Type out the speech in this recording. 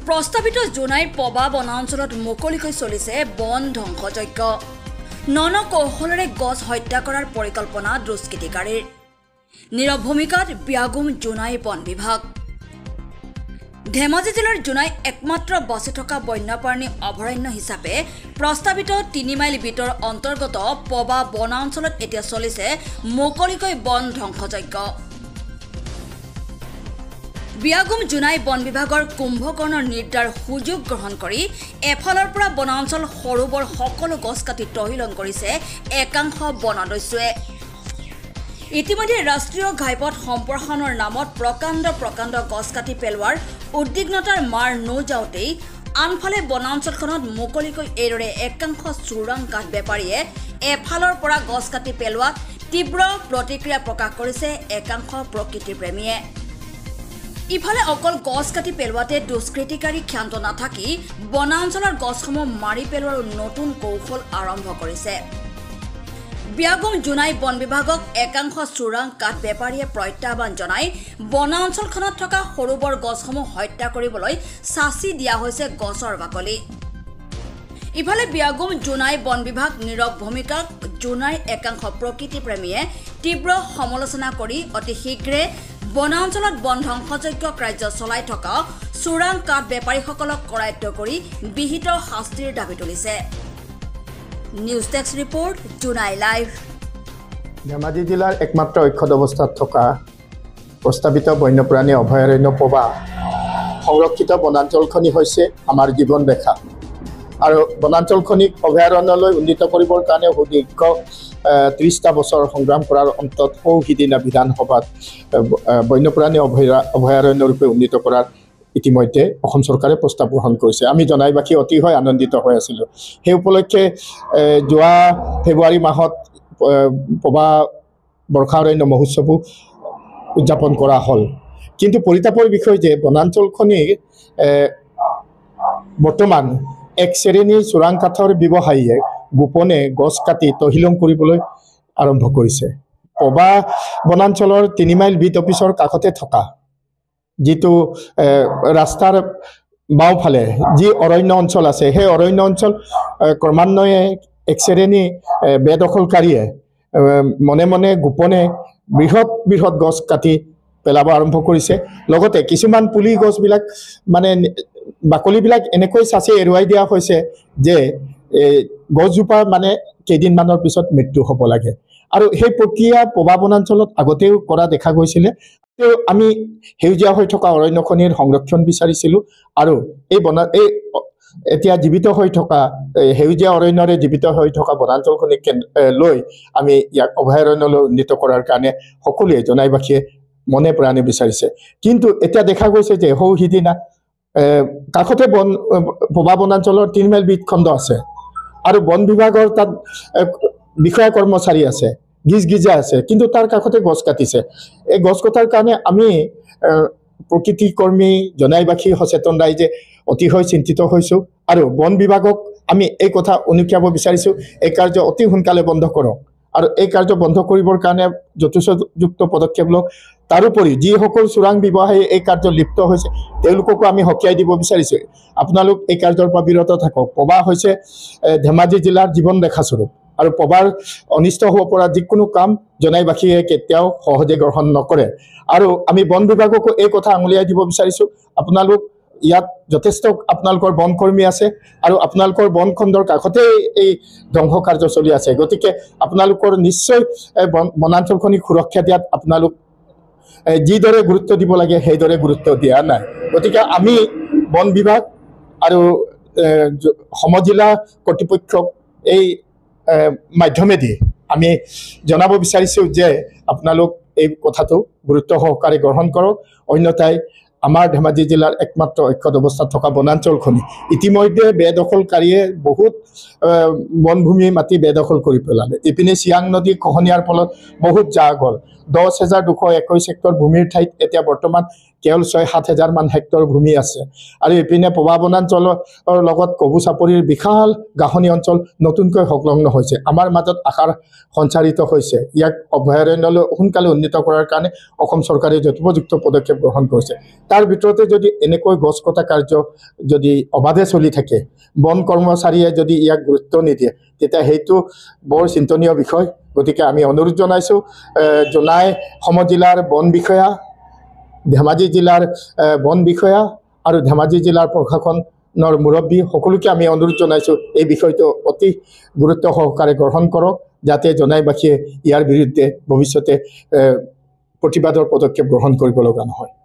প্ৰস্তাৱিত জোনাইৰ পবা বনাঞ্চলত মুকলিকৈ চলিছে বন ধ্বংসযজ্ঞ। নন কৌশলেৰে গছ হত্যা কৰাৰ পৰিকল্পনা দুষ্কৃতিকাৰীৰ। নীৰৱ ভূমিকাত ব্যাগুম জোনাই বন বিভাগ। ধেমাজি জিলাৰ জোনাই একমাত্ৰ বাছি থকা বন্যপ্ৰাণী অভয়াৰণ্য হিচাপে প্ৰস্তাৱিত ৩ মাইল বিটৰ অন্তৰ্গত পবা বনাঞ্চলত এতিয়া চলিছে মুকলিকৈ বন ধ্বংসযজ্ঞ। ব্যাগুম জোনাই বন বিভাগৰ কুম্ভকৰ্ণৰ নিৰ্দাৰ সুযোগ গ্ৰহণ কৰি এফালৰ পৰা বনাঞ্চল সৰু বৰ সকলো গছ কাটি তহিলং কৰিছে একাংশ বনদস্যুৱে। ইতিমধ্যে ৰাষ্ট্ৰীয় ঘাইপথ সম্প্ৰসাৰণৰ নামত প্ৰকাণ্ড গছ কাটি পেলোৱাৰ উদ্বিগ্নতাৰ মাৰ নৌযাওঁতেই আনফালে বনাঞ্চলখনত মুকলিকৈ এইদৰে একাংশ চোৰাং কাঠ বেপাৰীয়ে এফালৰ পৰা গছ কাটি পেলোৱাত তীব্ৰ প্ৰতিক্ৰিয়া প্ৰকাশ কৰিছে একাংশ প্ৰকৃতিপ্ৰেমীয়ে। ইফালে অকল গছ কাটি পেলোৱাতে দুষ্কৃতিকাৰী ক্ষান্ত নাথাকি বনাঞ্চলৰ গছসমূহ মাৰি পেলোৱাৰ নতুন কৌশল আৰম্ভ কৰিছে। ব্যাগুম জোনাই বন বিভাগক একাংশ চোৰাং কাঠ বেপাৰীয়ে প্ৰত্যাহ্বান জনাই বনাঞ্চলখনত থকা সৰু বৰ গছসমূহ হত্যা কৰিবলৈ চাচি দিয়া হৈছে গছৰ বাকলি। ইফালে ব্যাগুম জোনাই বন বিভাগ নীৰৱ ভূমিকাক জোনাইৰ একাংশ প্ৰকৃতিপ্ৰেমীয়ে তীব্ৰ সমালোচনা কৰি অতি শীঘ্ৰে বনাঞ্চলত বন ধ্বংসযজ্ঞ কাৰ্য চলাই থকা চোৰাং কাঠ বেপাৰীসকলক কৰায়ত্ব কৰি বিহিত শাস্তিৰ দাবী তুলিছে। News desk report, Jonai live. Dhemaji জিলাৰ একমাত্ৰ অক্ষত অৱস্থাত থকা প্ৰস্তাৱিত বন্যপ্ৰাণী অভয়াৰণ্য পবা সংৰক্ষিত বনাঞ্চলখনি হৈছে আমাৰ জীৱন ৰেখা। আৰু বনাঞ্চলখনিক অভয়াৰণ্যলৈ উন্নীত কৰিবৰ কাৰণে সুদীৰ্ঘ ৩০টা বছৰ সংগ্ৰাম কৰাৰ অন্তত সিদিনা বিধানসভাত বন্যপ্ৰাণী অভয়াৰণ্য ৰূপে উন্নীত কৰাৰ ইতিমধ্যে অসম চৰকাৰে প্ৰস্তাৱ গ্ৰহণ কৰিছে। আমি জনাইবাসী অতিশয় আনন্দিত হৈ আছিলোঁ। সেই উপলক্ষে যোৱা ফেব্ৰুৱাৰী মাহত পবা বৰ্ষাৰণ্য মহোৎসৱো উদযাপন কৰা হ'ল। কিন্তু পৰিতাপৰ বিষয় যে বনাঞ্চলখনি বৰ্তমান এক শ্ৰেণীৰ চোৰাং কাঠৰ ব্যৱসায়ীয়ে গোপনে গছ কাটি তহিলং কৰিবলৈ আৰম্ভ কৰিছে। পবা বনাঞ্চলৰ ৩ মাইল বিট অফিচৰ কাষতে থকা যিটো ৰাস্তাৰ বাওঁফালে যি অৰণ্য অঞ্চল আছে, সেই অৰণ্য অঞ্চল ক্ৰমান্বয়ে এক শ্ৰেণী বেদখলকাৰীয়ে মনে মনে গোপনে বৃহৎ গছ কাটি পেলাব আৰম্ভ কৰিছে। লগতে কিছুমান পুলি গছবিলাক মানে বাকলিবিলাক এনেকৈ চাচি এৰুৱাই দিয়া হৈছে যে গছজোপা মানে কেইদিনমানৰ পিছত মৃত্যু হ'ব লাগে। আৰু সেই প্ৰক্ৰিয়া পবা বনাঞ্চলত আগতেও কৰা দেখা গৈছিলে। আমি সেউজীয়া হৈ থকা অৰণ্যখনিৰ সংৰক্ষণ বিচাৰিছিলোঁ আৰু এই এতিয়া জীৱিত হৈ থকা সেউজীয়া অৰণ্যৰে জীৱিত হৈ থকা বনাঞ্চলখনিক লৈ আমি ইয়াক অভয়াৰণ্যলৈ উন্নীত কৰাৰ কাৰণে সকলোৱে জনাইবাসীয়ে মনে প্ৰাণে বিচাৰিছে। কিন্তু এতিয়া দেখা গৈছে যে সিদিনা কাষতে পবা বনাঞ্চলৰ ৩ মাইল বিট খণ্ড আছে আৰু বন বিভাগৰ তাত বিষয়া কৰ্মচাৰী আছে, গিজগিজা আছে, কিন্তু তাৰ কাষতে গছ কাটিছে। এই গছ কটাৰ কাৰণে আমি প্ৰকৃতি কৰ্মী জনাইবাসী সচেতন ৰাইজে অতিশয় চিন্তিত হৈছোঁ আৰু বন বিভাগক আমি এই কথা উনুকিয়াব বিচাৰিছোঁ, এই কাৰ্য অতি সোনকালে বন্ধ কৰক আৰু এই কাৰ্য বন্ধ কৰিবৰ কাৰণে যথোপযুক্ত পদক্ষেপ লওক। তাৰোপৰি যিসকল চোৰাং ব্যৱসায়ী এই কাৰ্যত লিপ্ত হৈছে তেওঁলোককো আমি সকীয়াই দিব বিচাৰিছোঁ। আপোনালোক এই কাৰ্যৰ পৰা বিৰত থাকক। পবা হৈছে ধেমাজি জিলাৰ জীৱন ৰেখাস্বৰূপ আৰু পবাৰ অনিষ্ট হ'ব পৰা যিকোনো কাম জনাইবাসীয়ে কেতিয়াও সহজে গ্ৰহণ নকৰে। আৰু আমি বন বিভাগকো এই কথা আঙুলিয়াই দিব বিচাৰিছোঁ, আপোনালোক ইয়াত যথেষ্ট আপোনালোকৰ বন কৰ্মী আছে আৰু আপোনালোকৰ বন খণ্ডৰ কাষতে এই ধ্বংস কাৰ্য চলি আছে। গতিকে আপোনালোকৰ নিশ্চয় বনাঞ্চলখনিক সুৰক্ষা দিয়াত আপোনালোক যিদৰে গুৰুত্ব দিব লাগে সেইদৰে গুৰুত্ব দিয়া নাই। গতিকে আমি বন বিভাগ আৰু সমজিলা কৰ্তৃপক্ষক এই মাধ্যমেদি আমি জনাব বিচাৰিছোঁ যে আপোনালোক এই কথাটো গুৰুত্ব সহকাৰে গ্ৰহণ কৰক। অন্যথাই আমাৰ ধেমাজি জিলাৰ একমাত্ৰ অক্ষত অৱস্থাত থকা বনাঞ্চলখনি ইতিমধ্যে বেদখলকাৰীয়ে বহুত বনভূমি মাটি বেদখল কৰি পেলালে। ইপিনে চিয়াং নদী খহনীয়াৰ ফলত বহুত জাহ গ'ল 10,221 হেক্টৰ ভূমিৰ ঠাইত এতিয়া বৰ্তমান কেৱল 6-7 মান হেক্টৰ ভূমি আছে আৰু ইপিনে পবা বনাঞ্চলৰ লগত কবু চাপৰিৰ বিশাল গাহনি অঞ্চল নতুনকৈ সংলগ্ন হৈছে আমাৰ মাজত আশাৰ সঞ্চাৰিত হৈছে ইয়াক অভয়াৰণ্যলৈ সোনকালে উন্নীত কৰাৰ কাৰণে অসম চৰকাৰে যথোপযুক্ত পদক্ষেপ গ্ৰহণ কৰিছে তাৰ ভিতৰতে যদি এনেকৈ গছ কটা কাৰ্য যদি অবাধে চলি থাকে বন কৰ্মচাৰীয়ে যদি ইয়াক গুৰুত্ব নিদিয়ে তেতিয়া সেইটো বৰ চিন্তনীয় বিষয় গতিকে আমি অনুৰোধ জনাইছোঁ জোনাই সমজিলাৰ বন বিষয়া ধেমাজি জিলাৰ বন বিষয়া আৰু ধেমাজি জিলাৰ প্ৰশাসনৰ মুৰব্বী সকলোকে আমি অনুৰোধ জনাইছোঁ এই বিষয়টো অতি গুৰুত্ব সহকাৰে গ্ৰহণ কৰক যাতে জোনাইবাসীয়ে ইয়াৰ বিৰুদ্ধে ভৱিষ্যতে প্ৰতিবাদৰ পদক্ষেপ গ্ৰহণ কৰিব লগা নহয়